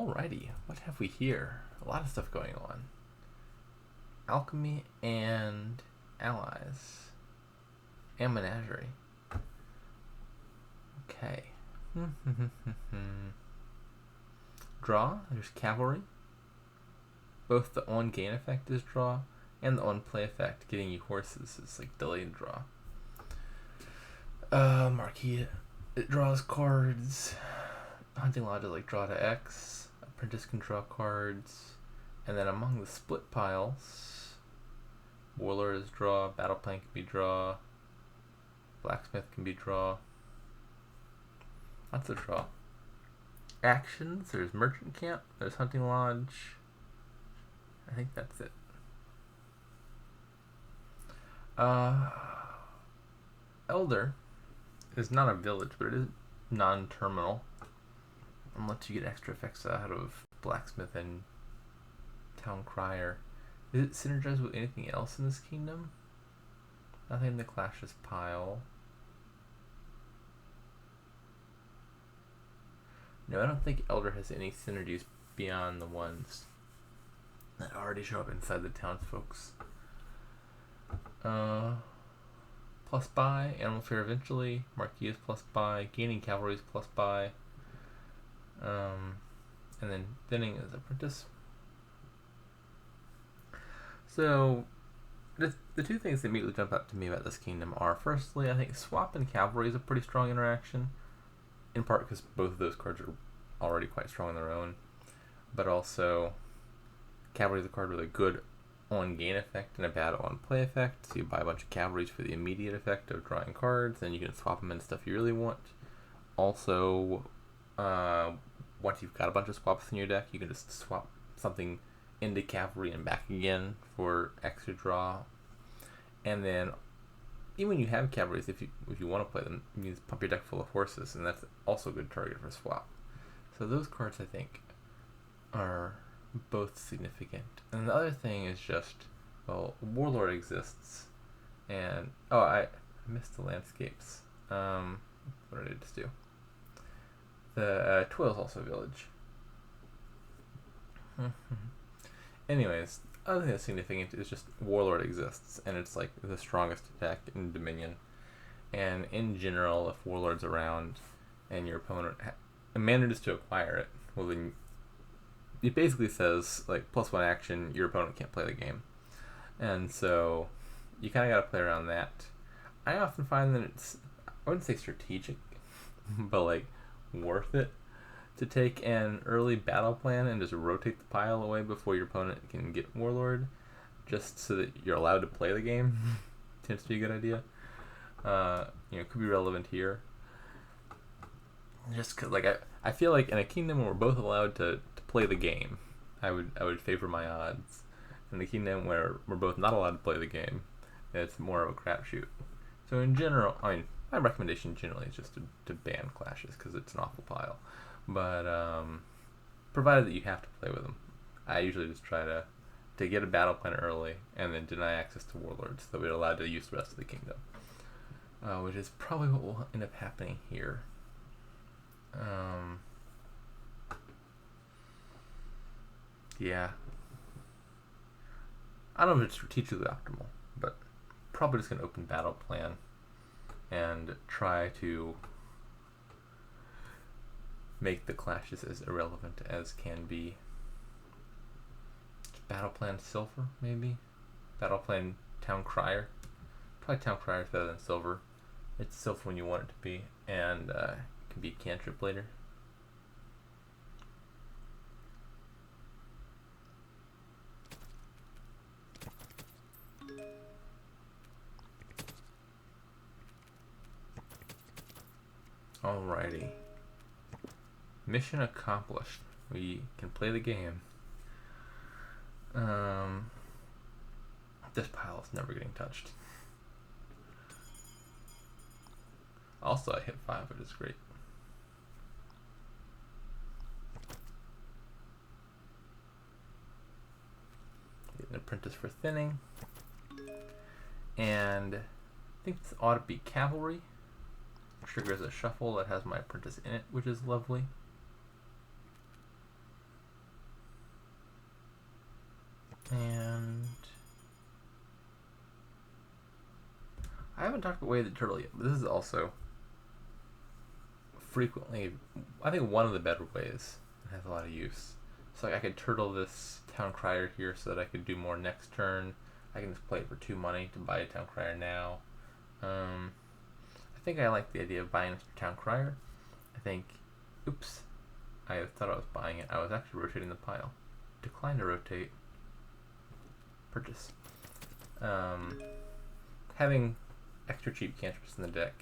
Alrighty, what have we here? A lot of stuff going on. Alchemy and allies. And menagerie. Okay. Draw, there's cavalry. Both the on-gain effect is draw, and the on-play effect, getting you horses, is like delayed draw. Marquee, it draws cards. Hunting Lodge is like draw to X. Apprentice can draw cards. And then among the split piles, Warlord is draw, Battle Plan can be draw, Blacksmith can be draw. Lots of draw. Actions, there's Merchant Camp, there's Hunting Lodge. I think that's it. Elder is not a village, but it is non-terminal. And lets you get extra effects out of Blacksmith and Town Crier. Is it synergized with anything else in this kingdom? Nothing in the Clashes pile. No, I don't think Elder has any synergies beyond the ones that already show up inside the townsfolks. Plus buy, Animal Fair eventually, Marquee is plus buy, Gaining Cavalry is plus buy, and then Thinning is Apprentice. So, the two things that immediately jump out to me about this kingdom are, firstly, I think Swap and Cavalry is a pretty strong interaction, in part because both of those cards are already quite strong on their own, but also Cavalry is a card with a good on-gain effect and a bad on-play effect, so you buy a bunch of Cavalries for the immediate effect of drawing cards, and you can swap them into stuff you really want. Also, once you've got a bunch of swaps in your deck, you can just swap something into Cavalry and back again for extra draw. And then, even when you have Cavalries, if you want to play them, you can just pump your deck full of horses, and that's also a good target for swap. So those cards, I think, are both significant. And the other thing is just, well, Warlord exists, and I missed the landscapes. What did I just do? The Twill is also a village. Anyways, the other thing that's significant is just Warlord exists, and it's like the strongest attack in Dominion. And in general, if Warlord's around and your opponent manages to acquire it, well then it basically says, like, +1 action, your opponent can't play the game. And so you kind of got to play around that. I often find that it's, I wouldn't say strategic, but like worth it to take an early battle plan and just rotate the pile away before your opponent can get Warlord, just so that you're allowed to play the game. Tends to be a good idea. Could be relevant here. Just because, like, I feel like in a kingdom where we're both allowed to play the game, I would favor my odds. In a kingdom where we're both not allowed to play the game, it's more of a crapshoot. So in general, I mean, my recommendation generally is just to ban clashes because it's an awful pile. But provided that you have to play with them, I usually just try to get a battle plan early and then deny access to Warlords so that we're allowed to use the rest of the kingdom, which is probably what will end up happening here. Yeah. I don't know if it's strategically optimal, but probably just going to open battle plan and try to make the clashes as irrelevant as can be. Battle plan Silver, maybe? Battle plan Town Crier. Probably Town Crier is better than Silver. It's Silver when you want it to be, and it can be cantrip later. Alrighty. Mission accomplished. We can play the game. This pile is never getting touched. Also, I hit 5, which is great. Get an apprentice for thinning. And I think this ought to be cavalry. Triggers a shuffle that has my apprentice in it, which is lovely. I haven't talked about Way of the Turtle yet, but this is also frequently, I think, one of the better ways. It has a lot of use. So like I could turtle this Town Crier here so that I could do more next turn. I can just play it for 2 money to buy a Town Crier now. I think I like the idea of buying this Town Crier. I think, oops, I thought I was buying it. I was actually rotating the pile. Decline to rotate. Purchase. Having extra cheap cantrips in the deck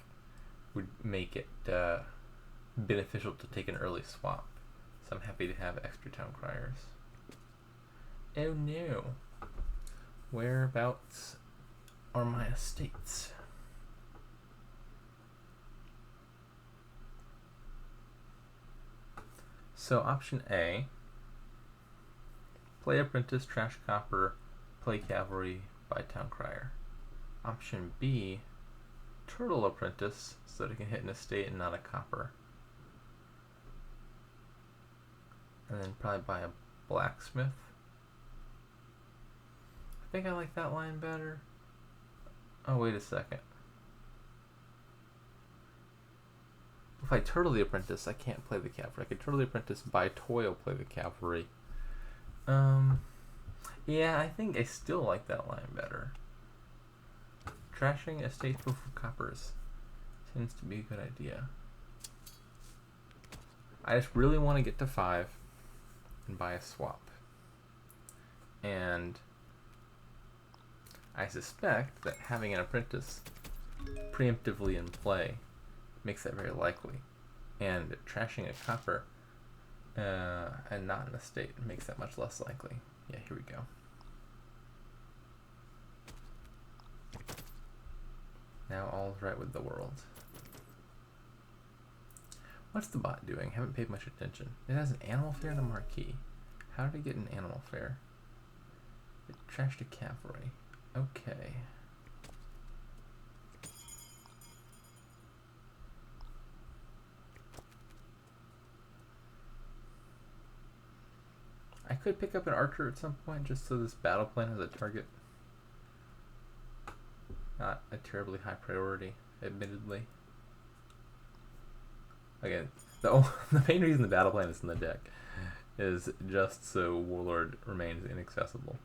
would make it beneficial to take an early swap. So I'm happy to have extra Town Criers. Oh no. Whereabouts are my estates? So option A, play Apprentice, trash Copper, play Cavalry, buy Town Crier. Option B, turtle Apprentice so that it can hit an estate and not a copper. And then probably buy a blacksmith. I think I like that line better. Oh, wait a second. If I turtle the Apprentice, I can't play the Cavalry. I could turtle the Apprentice, buy Toil, play the Cavalry. Yeah, I think I still like that line better. Trashing estates for coppers tends to be a good idea. I just really want to get to 5 and buy a swap. And I suspect that having an Apprentice preemptively in play makes that very likely. And trashing a copper and not an estate makes that much less likely. Yeah, here we go. Now all's right with the world. What's the bot doing? Haven't paid much attention. It has an animal fair and a marquee. How did it get an animal fair? It trashed a cavalry. Okay. I could pick up an archer at some point just so this battle plan has a target. Not a terribly high priority, admittedly. Again, the main reason the battle plan is in the deck is just so Warlord remains inaccessible.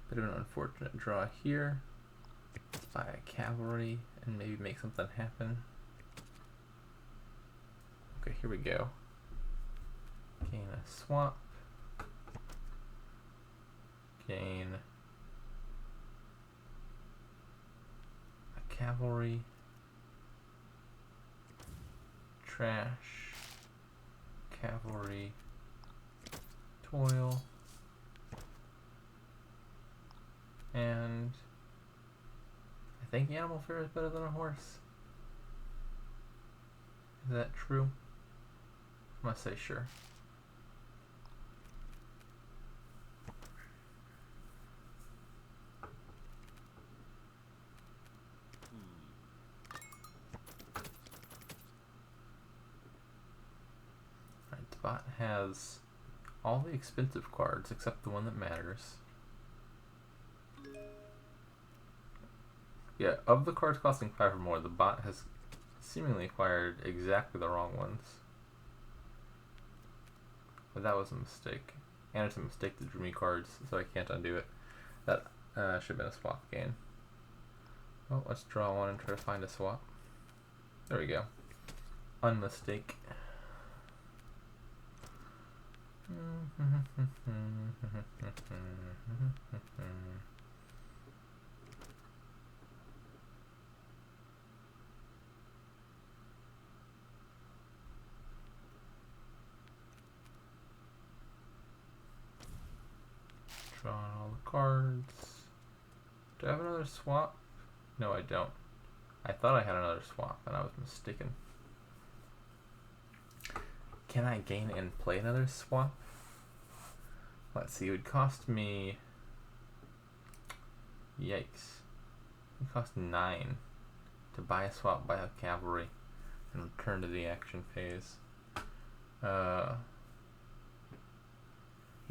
Bit of an unfortunate draw here. Let's buy a cavalry and maybe make something happen. Okay, here we go. Gain a swap. Gain a cavalry. Trash. Cavalry. Toil. And I think animal fair is better than a horse. Is that true? I must say sure. Alright, the bot has all the expensive cards except the one that matters. Yeah, of the cards costing 5 or more, the bot has seemingly acquired exactly the wrong ones. But that was a mistake. And it's a mistake to drew me cards, so I can't undo it. That should have been a swap gain. Well, let's draw one and try to find a swap. There we go. Unmistake. Drawing all the cards. Do I have another swap? No, I don't. I thought I had another swap, and I was mistaken. Can I gain and play another swap? Let's see, it would cost me... Yikes. It would cost 9. to buy a swap, buy a cavalry, and return to the action phase. Yeah,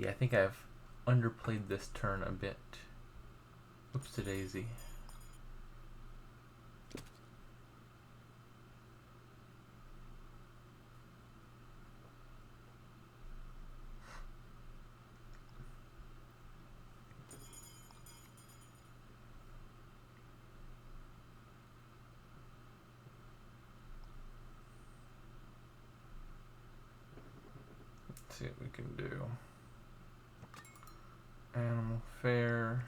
I think I've underplayed this turn a bit. Oops-a-daisy. Let's see what we can do. Animal fair.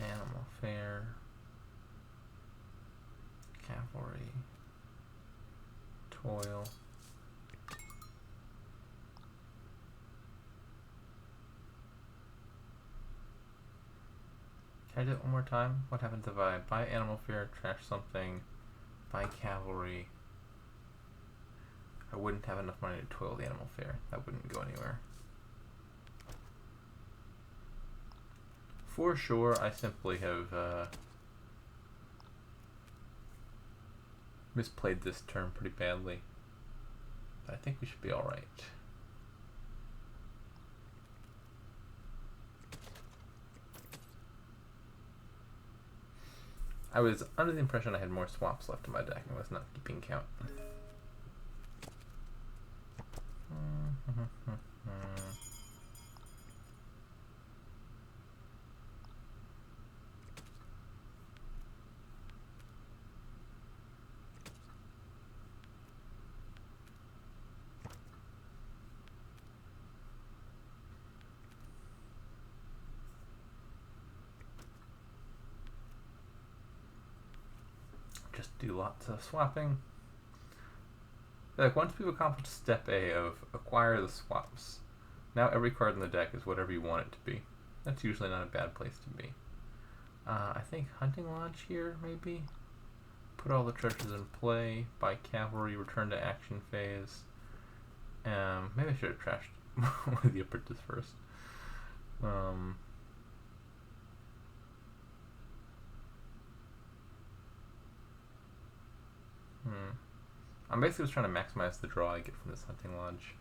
Animal fair. Cavalry. Toil. Can I do it one more time? What happens if I buy animal fair, trash something, buy cavalry? I wouldn't have enough money to toil the animal fair. That wouldn't go anywhere. For sure, I simply have misplayed this turn pretty badly. But I think we should be alright. I was under the impression I had more swaps left in my deck and was not keeping count. Just do lots of swapping. Like, once we've accomplished step A of acquire the swaps, now every card in the deck is whatever you want it to be. That's usually not a bad place to be. I think Hunting Lodge here, maybe? Put all the treasures in play, buy cavalry, return to action phase. Maybe I should have trashed one of the apprentice first. I'm basically just trying to maximize the draw I get from this Hunting Lodge.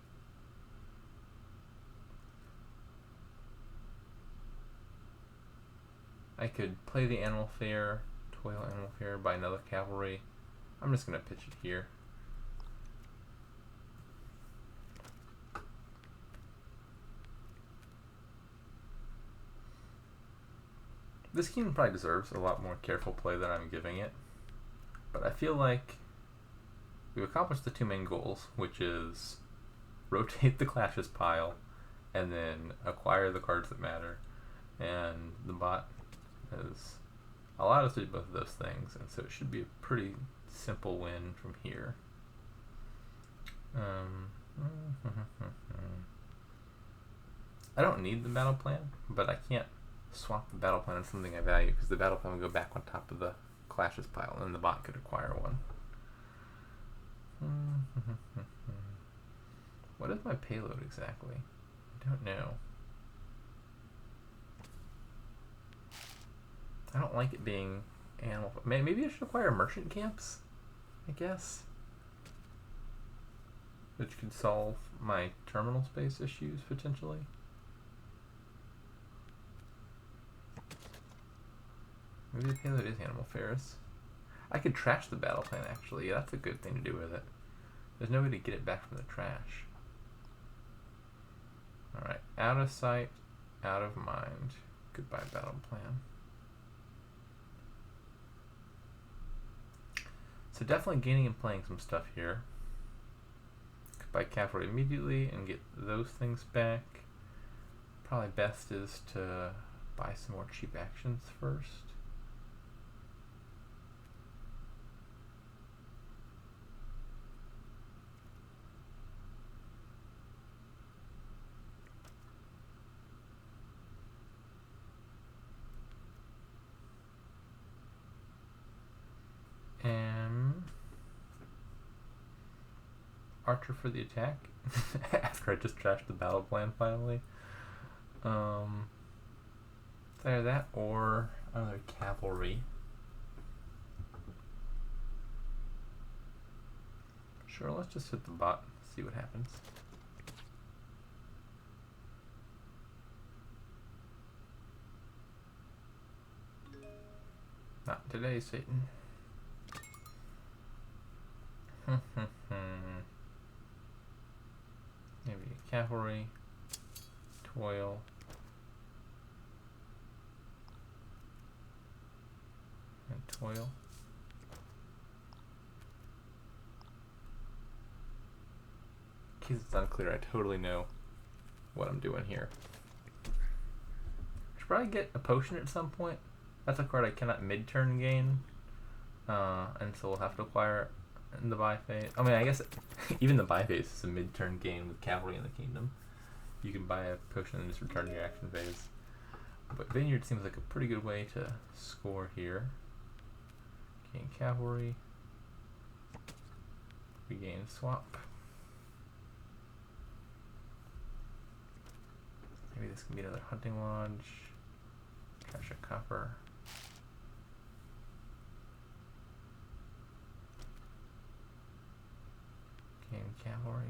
I could play the Animal Fair, toil Animal Fair, buy another cavalry. I'm just going to pitch it here. This kingdom probably deserves a lot more careful play than I'm giving it, but I feel like we've accomplished the two main goals, which is rotate the clashes pile and then acquire the cards that matter, and the bot has allowed us to do both of those things, and so it should be a pretty simple win from here. I don't need the battle plan, but I can't swap the battle plan on something I value, because the battle plan will go back on top of the clashes pile and the bot could acquire one. What is my payload exactly? I don't know. I don't like it being animal. Maybe I should acquire merchant camps, I guess, which could solve my terminal space issues potentially. Maybe the payload is animal fairs. I could trash the battle plan actually. Yeah, that's a good thing to do with it. There's no way to get it back from the trash. Alright, out of sight, out of mind. Goodbye battle plan. So definitely gaining and playing some stuff here. Could buy cavalry immediately and get those things back. Probably best is to buy some more cheap actions first. archer for the attack after I just trashed the battle plan finally. Either that or another cavalry. Sure, let's just hit the bot, see what happens. Not today, Satan. Maybe cavalry, toil, and toil. In case it's unclear, I totally know what I'm doing here. Should probably get a potion at some point. That's a card I cannot mid-turn gain, and so we'll have to acquire it in the buy phase. I mean, I guess even the buy phase is a mid-turn gain with cavalry in the kingdom. You can buy a potion and just return to your action phase. But Vineyard seems like a pretty good way to score here. Gain cavalry. Regain swap. Maybe this can be another hunting lodge. Trash a copper. Gain cavalry.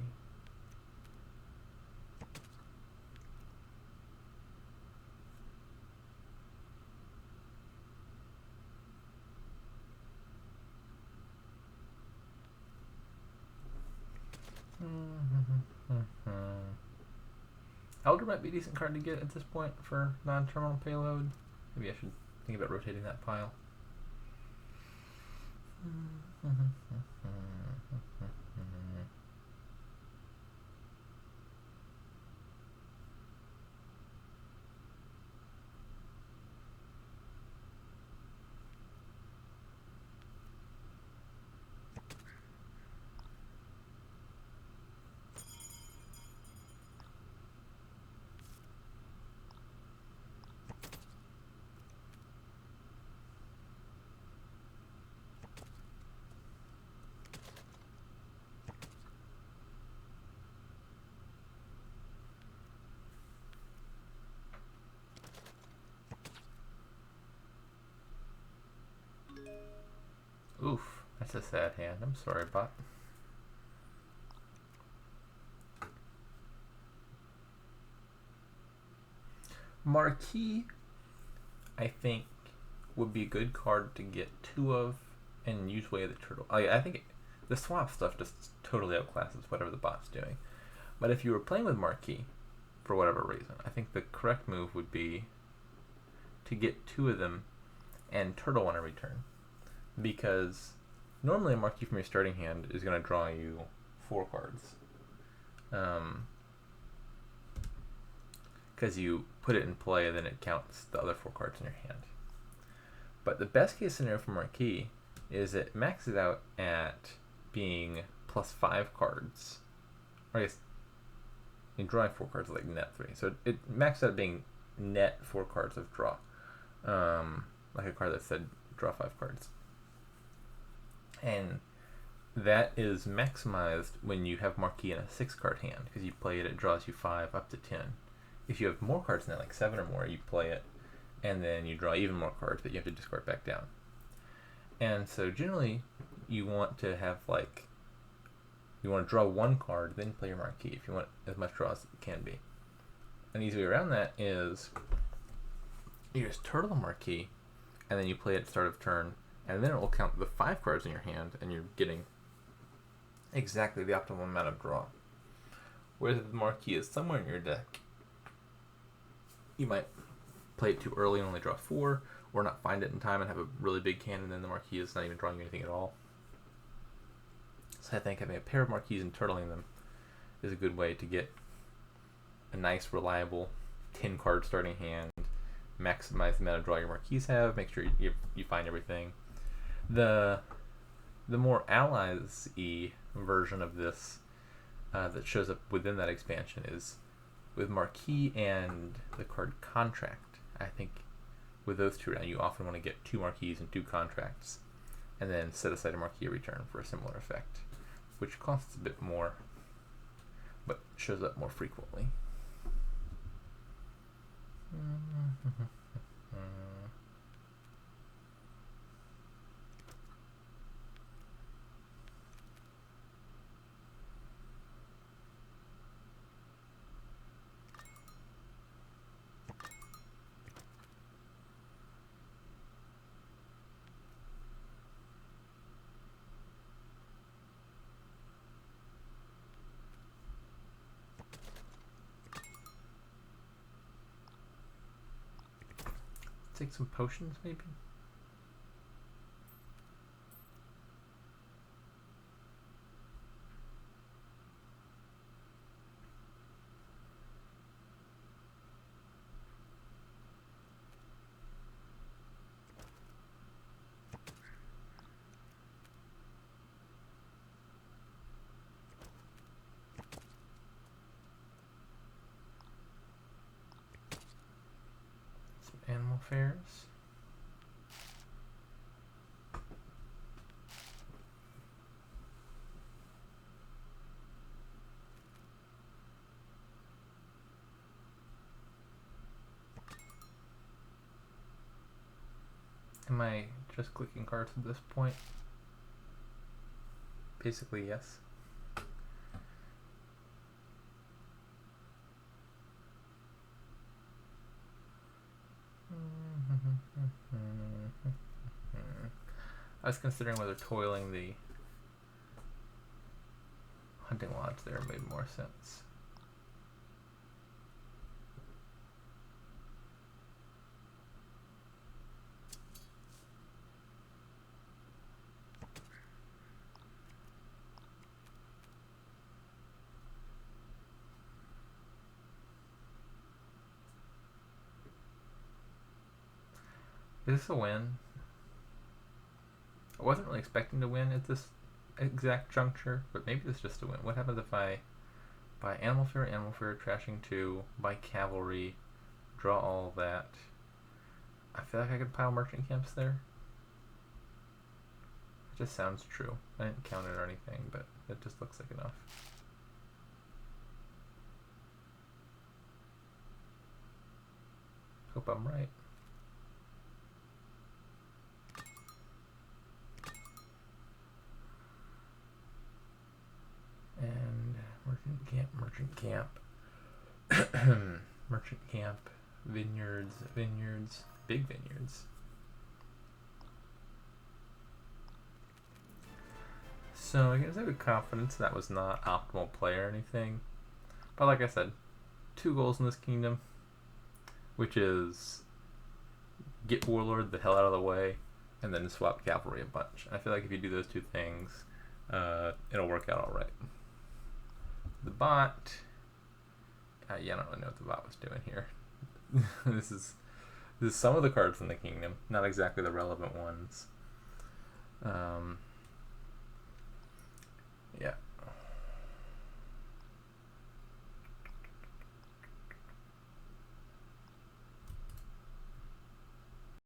Elder might be a decent card to get at this point for non-terminal payload. Maybe I should think about rotating that pile. Oof, that's a sad hand. I'm sorry, bot. Marquee, I think, would be a good card to get two of and use Way of the Turtle. I think the swap stuff just totally outclasses whatever the bot's doing. But if you were playing with Marquee, for whatever reason, I think the correct move would be to get two of them and Turtle on every turn. Because normally a Marquee from your starting hand is going to draw you 4 cards. Because you put it in play and then it counts the other 4 cards in your hand. But the best case scenario for Marquee is it maxes out at being plus 5 cards. Or I guess in drawing 4 cards like net 3. So it maxes out at being net 4 cards of draw. Like a card that said draw 5 cards. And that is maximized when you have Marquee in a 6-card hand, because you play it draws you 5 up to 10. If you have more cards than that, like 7 or more, you play it, and then you draw even more cards, but you have to discard back down. And so generally, you want to have you want to draw 1 card, then play your Marquee, if you want as much draw as it can be. An easy way around that is you just turtle the Marquee, and then you play it at start of turn, and then it will count the 5 cards in your hand, and you're getting exactly the optimal amount of draw. Whereas if the Marquee is somewhere in your deck, you might play it too early and only draw 4, or not find it in time and have a really big hand, and then the Marquee is not even drawing you anything at all. So I think having a pair of Marquees and turtling them is a good way to get a nice, reliable 10-card starting hand, maximize the amount of draw your Marquees have, make sure you find everything. The more allies-y version of this that shows up within that expansion is with Marquee and the card Contract. I think with those two around, you often want to get 2 Marquees and 2 Contracts, and then set aside a Marquee every turn for a similar effect, which costs a bit more but shows up more frequently. Take some potions, maybe? Some animal fairs. Am I just clicking cards at this point? Basically, yes. I was considering whether toiling the hunting lodge there made more sense. Is this a win? I wasn't really expecting to win at this exact juncture, but maybe this is just a win. What happens if I buy Animal Fair, Trashing 2, buy Cavalry, draw all of that? I feel like I could pile Merchant Camps there. It just sounds true. I didn't count it or anything, but it just looks like enough. Hope I'm right. And Merchant Camp, Merchant Camp, Vineyards, big vineyards. So I can say with confidence that was not optimal play or anything. But like I said, 2 goals in this kingdom, which is get Warlord the hell out of the way, and then swap Cavalry a bunch. And I feel like if you do those 2 things, it'll work out alright. The bot, yeah, I don't really know what the bot was doing here. This is some of the cards in the kingdom, not exactly the relevant ones.